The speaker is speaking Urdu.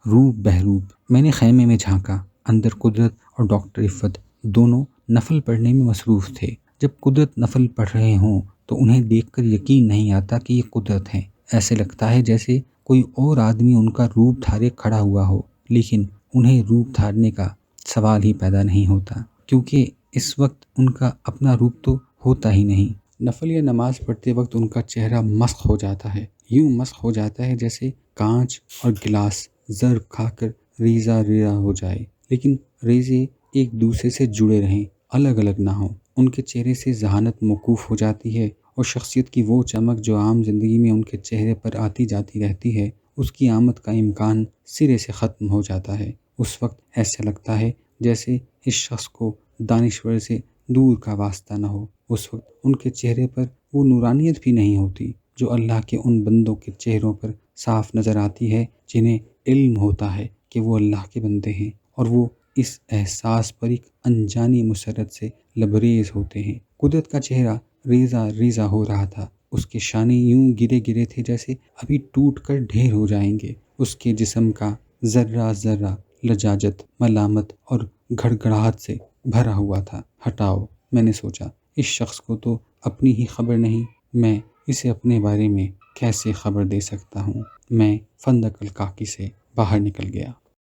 روب بہروب۔ میں نے خیمے میں جھانکا، اندر قدرت اور ڈاکٹر عفت دونوں نفل پڑھنے میں مصروف تھے۔ جب قدرت نفل پڑھ رہے ہوں تو انہیں دیکھ کر یقین نہیں آتا کہ یہ قدرت ہیں۔ ایسے لگتا ہے جیسے کوئی اور آدمی ان کا روپ دھارے کھڑا ہوا ہو، لیکن انہیں روپ دھارنے کا سوال ہی پیدا نہیں ہوتا، کیونکہ اس وقت ان کا اپنا روپ تو ہوتا ہی نہیں۔ نفل یا نماز پڑھتے وقت ان کا چہرہ مسخ ہو جاتا ہے، یوں مسخ ہو جاتا ہے جیسے کانچ اور گلاس ضرب کھا کر ریزہ ریزہ ہو جائے، لیکن ریزے ایک دوسرے سے جڑے رہیں، الگ الگ نہ ہوں۔ ان کے چہرے سے ذہانت موقوف ہو جاتی ہے اور شخصیت کی وہ چمک جو عام زندگی میں ان کے چہرے پر آتی جاتی رہتی ہے، اس کی آمد کا امکان سرے سے ختم ہو جاتا ہے۔ اس وقت ایسا لگتا ہے جیسے اس شخص کو دانشور سے دور کا واسطہ نہ ہو۔ اس وقت ان کے چہرے پر وہ نورانیت بھی نہیں ہوتی جو اللہ کے ان بندوں کے چہروں پر صاف نظر آتی ہے جنہیں علم ہوتا ہے کہ وہ اللہ کے بندے ہیں، اور وہ اس احساس پر ایک انجانی مسرت سے لبریز ہوتے ہیں۔ قدرت کا چہرہ ریزہ ریزہ ہو رہا تھا، اس کے شانے یوں گرے گرے تھے جیسے ابھی ٹوٹ کر ڈھیر ہو جائیں گے۔ اس کے جسم کا ذرہ ذرہ لجاجت، ملامت اور گھڑ گھڑاہٹ سے بھرا ہوا تھا۔ ہٹاؤ، میں نے سوچا، اس شخص کو تو اپنی ہی خبر نہیں، میں اسے اپنے بارے میں کیسے خبر دے سکتا ہوں؟ میں فندق الکاکی سے باہر نکل گیا۔